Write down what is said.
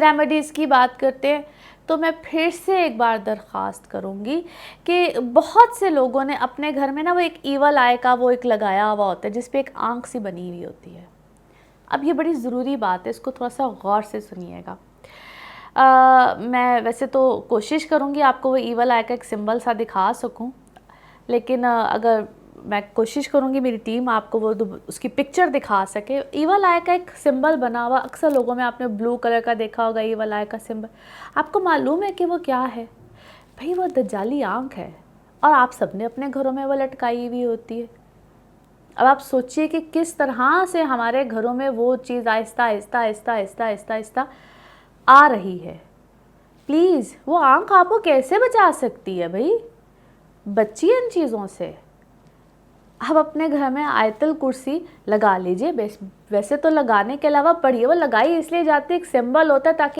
Remedies की बात करते हैं तो मैं फिर से एक बार दरख्वास्त करूँगी कि बहुत से लोगों ने अपने घर में ना वो एक ईवल आई का वो एक लगाया हुआ होता है जिस पे एक आँख सी बनी हुई होती है। अब ये बड़ी ज़रूरी बात है, इसको थोड़ा सा गौर से सुनिएगा। मैं वैसे तो कोशिश करूँगी आपको वो ईवल आई का एक सिंबल सा दिखा सकूँ, लेकिन अगर मैं कोशिश करूँगी मेरी टीम आपको वो उसकी पिक्चर दिखा सके। ईवल आई का एक सिंबल बना हुआ, अक्सर लोगों में आपने ब्लू कलर का देखा होगा ईवल आई का सिंबल। आपको मालूम है कि वो क्या है? भाई वो दज्जाली आँख है, और आप सबने अपने घरों में वो लटकाई हुई होती है। अब आप सोचिए कि किस तरह से हमारे घरों में वो चीज़ आहिस्ता आहिस्ता आहिस्ता आहिस्ता आहिस्ता आहिस्ता आ रही है। प्लीज़ वो आँख आपको कैसे बचा सकती है भाई? बचिए इन चीज़ों से। आप अपने घर में आयतल कुर्सी लगा लीजिए। वैसे तो लगाने के अलावा पढ़िए, वो लगाई इसलिए जाती है, एक सिंबल होता है ताकि